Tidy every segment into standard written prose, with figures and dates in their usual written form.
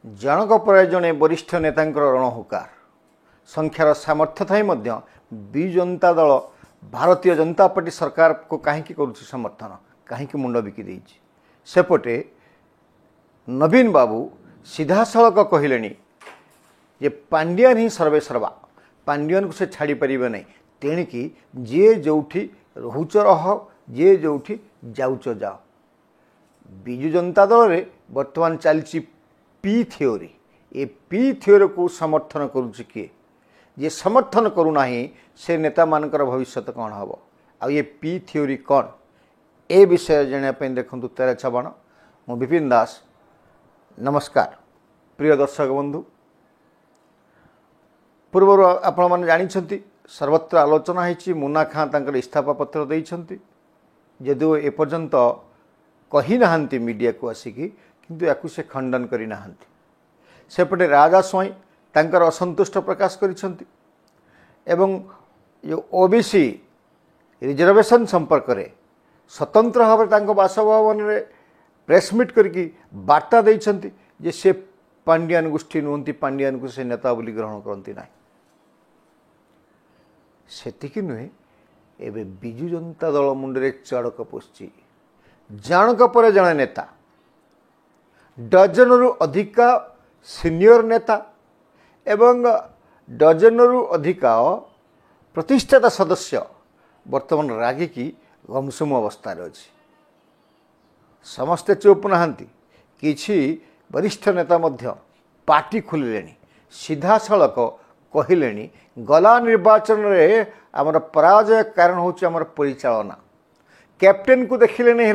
जनक पर जड़े वरिष्ठ नेता रणहुकार संख्यार सामर्थ्य थाई विजु जनता दल भारतीय जनता पार्टी सरकार को कहीं समर्थन कहीं मुंड बिकी सेपटे नवीन बाबू सीधा सड़क कहले जे पांड्यान ही सर्वे सर्वा पांड्यान को से छाड़ी पारे नहीं तेणिकी जी जो रोच रह जी जो जाऊच जाओ विजु जनता दल में बर्तमान चलती पी थियोरी ये पी थियोरी को समर्थन करुच्ची किए जे समर्थन करूना से नेता मानकर भविष्य कौन हम आ ये पी थियोरी कौन ए विषय जानापी देखूँ 13/6 मु विपिन दास। नमस्कार प्रिय दर्शक बंधु, पूर्व आपण मैंने जानते सर्वत्र आलोचना होती मुन्ना खां तंकर इस्तीफा पत्र देइछंती जदि एपर्यंत कही नाहंती मीडिया को आसिकी किंतु याकु से खंडन करी नाहंती। सेपटे राजा स्वाई तंकर असंतुष्ट प्रकाश करिछंती एवं जो ओबीसी रिजर्वेशन संपर्क में स्वतंत्र भाव तांको बासभवन में प्रेसमिट करके वार्ता देइछंती जे से पांड्यान गोष्ठी नुहंती पांड्यान को से नेता बोली ग्रहण करती ना सेतिकी नुहे एबे विजु जनता दल मुंडे चड़क पशि जानक पर जड़े नेता डजन रु अधिका सीनियर नेता एवं डजन रु अधिका प्रतिष्ठित सदस्य वर्तमान रागिकी गमसुम अवस्था अच्छी समस्ते चुप नहांती किछि वरिष्ठ नेता मध्य पार्टी खोलिले सीधा सड़क कहले गला निर्वाचन रे आमर पराजय कारण हूँ आमर परिचालना कैप्टेन को देखिले नहीं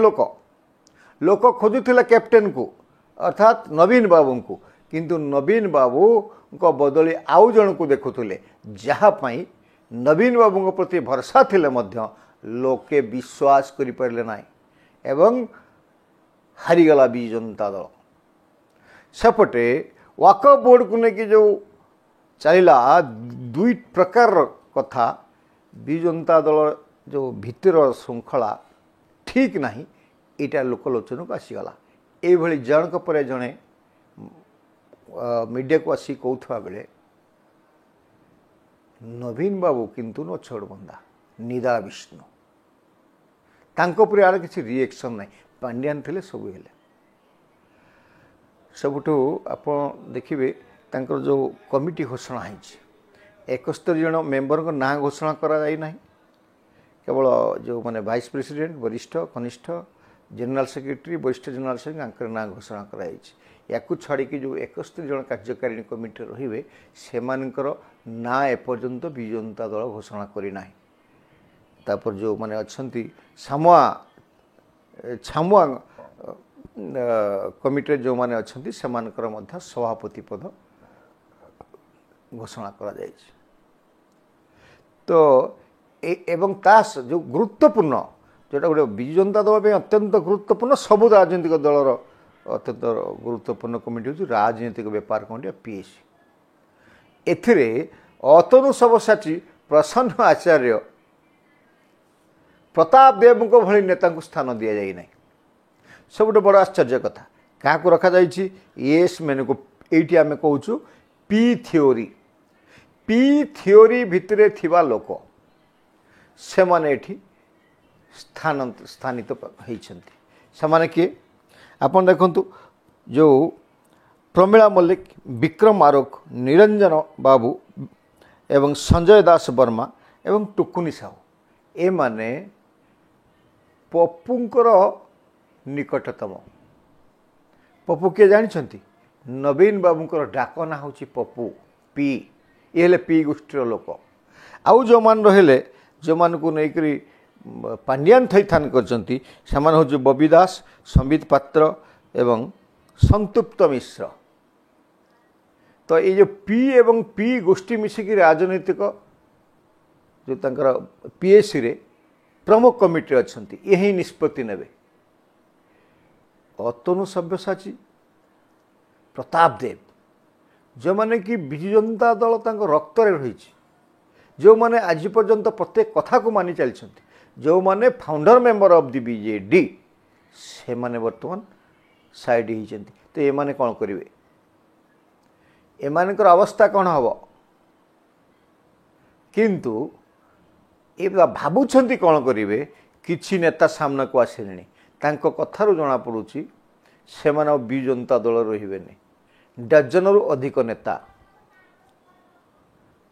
लोक खोजुला कैप्टेन को अर्थात नवीन बाबू को किंतु नवीन बाबू को बदली आउ जन को देखुले जहाँपाई नवीन बाबू प्रति भरसा थिले मध्य लोके विश्वास करि पारले ना एवं हारीगला विजु जनता दल। सेपटे वाकफ बोर्ड को लेकिन जो चलला दुई प्रकार कथा विजु जनता दल जो भितर श्रृंखला ठीक नहीं यहाँ लोकलोचन को आसीगला ये जनक पर जड़े मीडिया को आसी कहता बेले नवीन बाबू किंतु न छोड़ बंदा निदा विष्णु तांको पर यार किसी रिएक्शन नहीं पांड्यान थे सब हेले सबुठू आप देखिए तांकर जो कमिटी घोषणा है 71 जन मेंबर को ना घोषणा करा जाई नहीं केवल जो माने वाइस प्रेसिडेंट वरिष्ठ कनिष्ठ जनरल सेक्रेटरी वरिष्ठ जनरल सेक्रेटरी ना घोषणा कराई या छाड़ी जो 71 जन कार्यकारिणी कमिटी रे से ना एपर्यंत विजु जनता दल घोषणा करना तापर जो माने अच्छी सामुआ छामुआ कमिटी जो माने अच्छी से सभापति पद घोषणा करा जाए तो एवं तास जो गुरुत्वपूर्ण जोटा गोटे विजु जनता दल में अत्यंत गुरुत्वपूर्ण सबु राजनीतिक दलर अत्यंत गुरुत्वपूर्ण कमिटी हूँ राजनीतिक व्यापार कमिटी पीएसी एथिरे अतनु सबसाची प्रसन्न आचार्य प्रताप देव को भली नेता को स्थान दि जाए ना सब बड़ आश्चर्य कथा क्या रखा जाइए मैंने को ये आम कहूँ पी थियोरी भितरे थिबा लोक से माने स्थानित होती से किए आपन देखंतु जो प्रमीला मल्लिक विक्रम आरोख निरंजन बाबू एवं संजय दास वर्मा एवं टुकुनी साहू ए माने पप्पुंकर निकटतम पप्पू किए जानते नवीन बाबूंकर डाक ना हूँ पप्पू पी ये हेले पी गोष्ठी लोक आउ जो मान रहे जो मान को लेकर पांड्यान थैथान करचंती समान हूँ बबी दास संबित पात्र एवं संतुप्त मिश्र तो ये जो पी एवं पी गोष्ठी मिसिकी राजनीतिक जो तंकर पीएसी रे प्रमुख कमिटी अच्छंती यही निष्पत्ति नेबे अतनु सब्यसाची प्रताप देव जो माने कि विजु जनता दल तांको रक्त रे रही जो माने आज पर्यंत प्रत्येक कथा को मानि चलछंती जो माने founder member of the BJD से माने वर्तमान साइड होती तो ये माने कौन करेंगे एमानकर अवस्था कौन हम किंतु ये भावुंट कौन करेंगे किसी नेता सामना को आसिले कथार जना पड़ुची से विजु जनता दल रही डजन अधिक नेता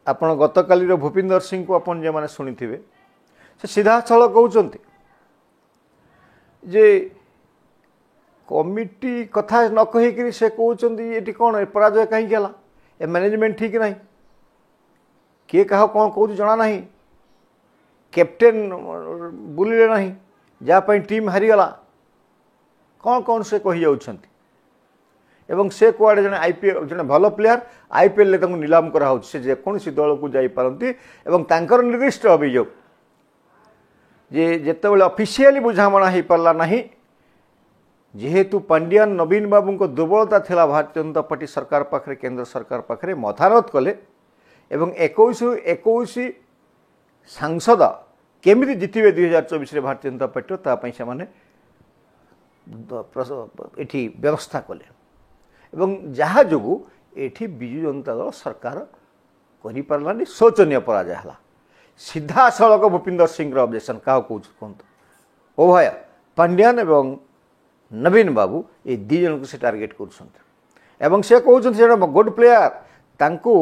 आपण गतकाली भूपिंदर सिंह को अपन जो मैंने शुणी थे से सीधा स्थल कहते जे कमिटी कथा न कहीकि से कहते ये कौन पराजय कहीं गला ए मैनेजमेंट ठीक ना किए क्या कौन कौन जना ना कैप्टेन बुलिले ना जहाँपाई टीम हारीगला कौन कौन से कही जाउछंती एवं से कुआड़े जने आईपीएल जने भल प्लेयर आईपीएल नीलाम करा से जेकोसी दल को जापारती एवं तांकर निर्दिष्ट अभियोग जे जेतेबेले ऑफिशियली बुझामणा हो पारला नहीं जेहेतु पांड्यान नवीन बाबू को दुर्बलता थिला भारतीय जनता पार्टी सरकार पाखरे केंद्र सरकार पाखरे मथानत कले एवं 21 सांसद केमिति जितिबे 2024 रे भारतीय जनता पार्टी तापाई से माने एठी व्यवस्था कले एवं जहाँ जो एठी बिजु जनता दल सरकार करि पारलानी शोचनीय पराजय हला सीधा सड़क भूपिंदर सिंह ऑब्जेक्शन क्या कहते उभय पांड्यान एवं नवीन बाबू ये दी जन को से टार्गेट कर से कहते गुड प्लेयर तांकू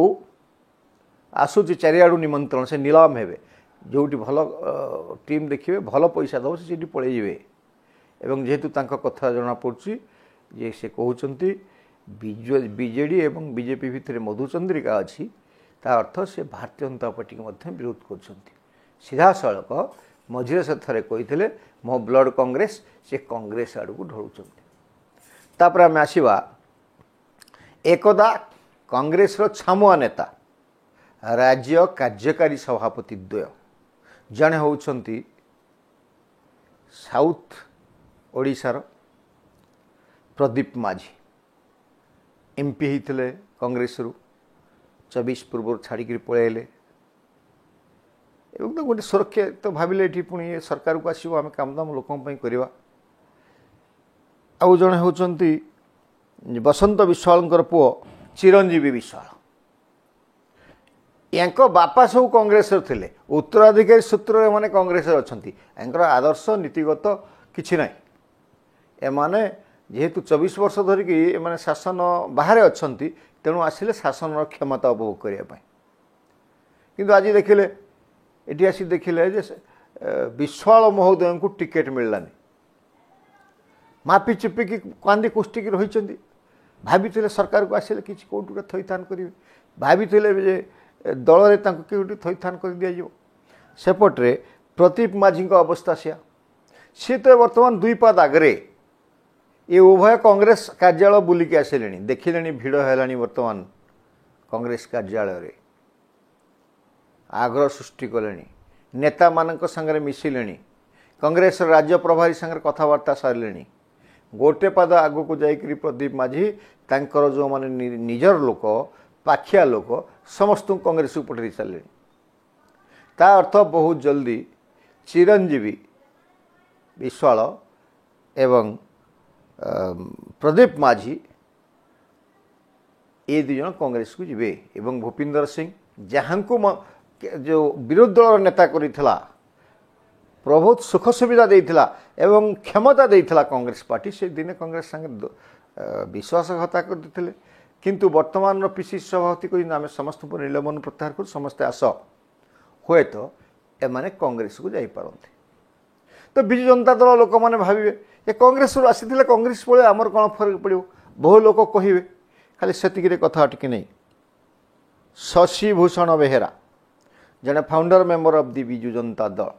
आसूची चारिआडू निमंत्रण से नीलाम हेबे जोटी भल टीम देखिए भल पैसा दब से पलैजे एवं जेहेतु कथा जना पड़ी जे से कहते बीजेडी एवं बीजेपी भितर मधुचंद्रिका अच्छी ता अर्थ से भारतीय जनता पार्टी के विरोध कर सीधा सड़क मझे से थे कही मो ब्लड कांग्रेस से कांग्रेस आड़ को ढोल आम आसवा एकदा कांग्रेस छामुआ नेता राज्य कार्यकारी सभापति द्वय जड़े होती साउथ ओडिशार प्रदीप माझी एमपी होते कांग्रेस रु 24 पूर्व छाड़ी पलैले तो गोटे सुरक्षा तो भाविले ये पुणी सरकार को आसो आम काम दाम लोक करवा आउ जड़े होती बसंत विश्वाल पुओ चिरंजीवी विश्वाल यांक बापा सब कांग्रेस थे उत्तराधिकारी सूत्र माने कांग्रेस अच्छा आदर्श नीतिगत किसी ना एमाने जेहेतु 24 वर्ष धरिकी एमाने शासन बाहर अच्छा तेणु आसिले शासन क्षमता उपभोग करने किंतु आज देखिले ये आसी देखिले जे विश्वाल महोदय को टिकेट मिललानी मापी चुपिकी कांदी कुष्टिकी रही भाभी सरकार को आसिले कि कौट थईथान करेंगे भाभी जे दल में थईथान कर दि सेपटे प्रदीप माझी अवस्था सी तो बर्तमान दुई पाद आगे ये उभय कांग्रेस कार्यालय बुलिकी आसिले देखिले भिड़ है बर्तमान कांग्रेस कार्यालय आग्रह सृष्टि कले नेता मान संगे मिसिले कांग्रेस राज्य प्रभारी संगे कथबार्ता सारे गोटे पाद आग को जाकरी प्रदीप माझी तांकर जो माने निजर लोक पाखिया लोक समस्त कांग्रेस को पठे सारे ता अर्थ बहुत जल्दी चिरंजीवी विश्वाल एवं प्रदीप माझी ये दुज कांग्रेस को जीवे एवं भूपिंदर सिंह जहाँ को जो विरोधी दल नेता करिथिला बहुत सुख सुविधा देइथिला एवं क्षमता देइथिला कांग्रेस पार्टी से दिन कांग्रेस संगे विश्वासघाता कर देथिले किंतु वर्तमान पीसी सभापति को आम समस्त निलंबन प्रत्याहार कर समस्ते आस हुए तो एमाने कांग्रेस को जाई पारंती तो बिजु जनता दल लोक मैंने भावे ये कांग्रेस आसी कांग्रेस पड़े आमर कौन फर्क पड़ो बहु लोक कहे खाली से कथा टी नहीं शशि भूषण बेहेरा जड़े founder member of the Biju Janata Dal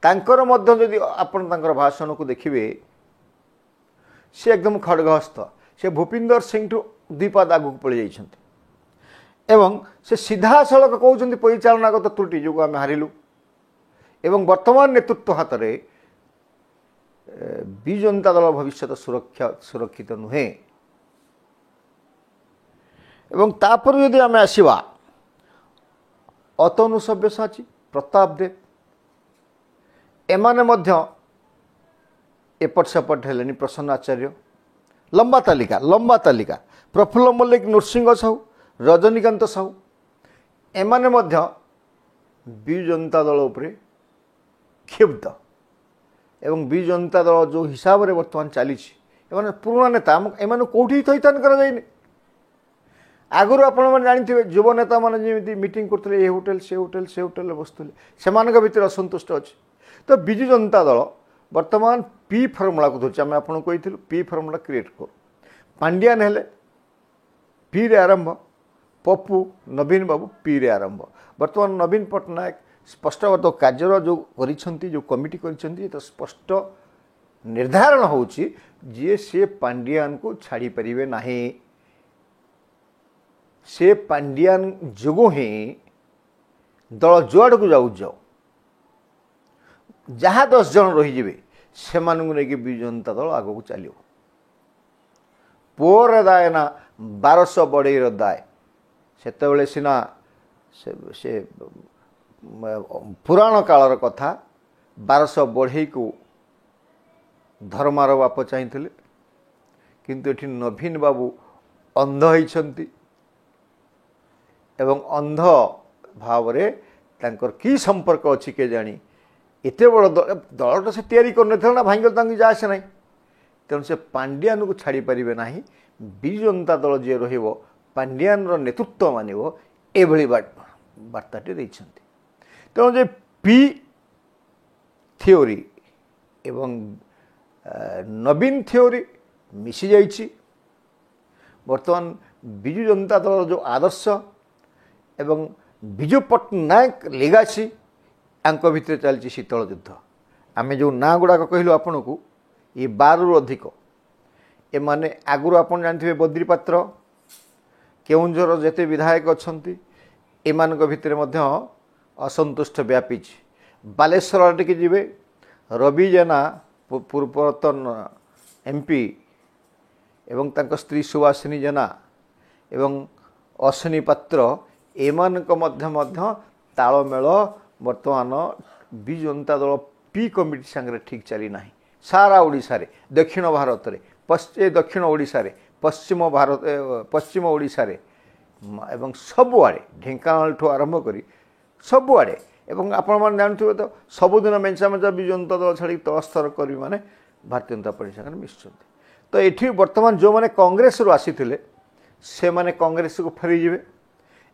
तांकर मध्य जदि आपण तांकर भाषण को देखिए सी एकदम खड़गहस्त से भूपिंदर सिंह ठू द्विपाद आगू पलि एवं से सीधा सड़क कहते परिचालनागत त्रुटि जो आम हारिलु एवं वर्तमान नेतृत्व हाथ में बिजु जनता दल भविष्य सुरक्षित नुहे एवं तापर यदि आम आसवा अतनु सब्यसाची प्रताप देव एमाने मध्य एपट सेपट हेलेनी प्रसन्न आचार्य लंबा तालिका प्रफुल्ल मल्लिक नृसिंह साहू रजनीकांत साहू एमाने मध्य विजु जनता दल उपरे क्षुब्ध एवं विजु जनता दल जो हिसाब से बर्तमान चली पुराना नेता एम कौटी थैथान कर आगुरी आपण जानी युव नेता मैंने मीटिंग करते होटेल से होटेल बसुले से भर असंतुष्ट अच्छे तो विजु जनता दल बर्तमान पी फर्मुला को धरते आम आपको कही पी फर्मुला क्रिएट कर पांड्यान हेले पी रे आरंभ पप्पू नवीन बाबू पी रे आरंभ बर्तमान नवीन पट्टनायक स्पष्टगत कार्यर जो जो कमिटी तो स्पष्ट निर्धारण होची जे से पांड्यान को छाड़ी परिवे नहीं से पांड्यान जोगो ही दल जुआड़ को जाऊ जहाँ 10 जन रहीजे से विजु जनता दल आग को चलो पुअर दाय ना 1200 बढ़ेर दाय से सीना से पुराण कालर कथा 1200 बढ़ई को धर्मार बाप चाहिए किंतु एठी नवीन बाबू अंध होइछंती एवं अंध भाव तांकर की संपर्क अच्छी के जानी एत बड़ दलटा से तैयारी करना भांगल जा आसे ना तेणु से पांड्यान को छाड़ी पारे ना विजु जनता दल जी पांड्यान नेतृत्व मानव एभली बार्ताटे देइछंती तेणु जे पी थियोरी एवं नवीन थियोरी मिसी जाइछि वर्तमान विजु जनता दल जो आदर्श एवं विजु पट्टनायक लेगासी आंक भितर चलती शीतल युद्ध आम जो ना गुड़ाक कहलु आपण को ये 12 रु अधिक ए माने आगुरी आपण जानथिबे बद्री पात्र केउंझर जेते विधायक अछंती एमानक भितर मध्य असंतुष्ट व्यापी बालेश्वर आड़े के जीवे रवि जेना पूर्वतन एमपी एवं तांको स्त्री सुवासिनी जेना एवं अश्विनी पात्र एमानक मध्य तालमेल वर्तमान विजु जनता दल पी कमिटी सांगे ठीक चली ना सारा ओडिशा रे दक्षिण भारत रे दक्षिण ओडिशा रे पश्चिम ओडिशा रे एवं सबुआड़े ढेंकानाल ठू आरंभ करी सबुआड़े एवं आपण मैंने जानते तो सबुदिन मेंचा मेंचा विजु जनता दल छाड़ी तलस्तर करी माने भारतीय जनता पार्टी सागर मिशुं तो ये बर्तमान जो मैंने कांग्रेस रु आसी से माने कांग्रेस को फेरीजे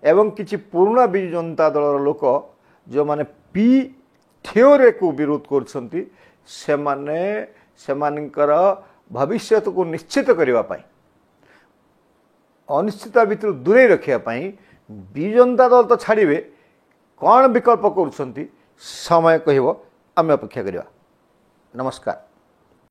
एवं किसी पुराना विजु जनता दल लोक जो माने पी थियोरी को विरोध कर भविष्य को निश्चित करने अनिश्चित भितर दूरे रखापी विजु जनता दल तो छाड़े कौन विकल्प कर समय कह आम अपेक्षा करवा। नमस्कार।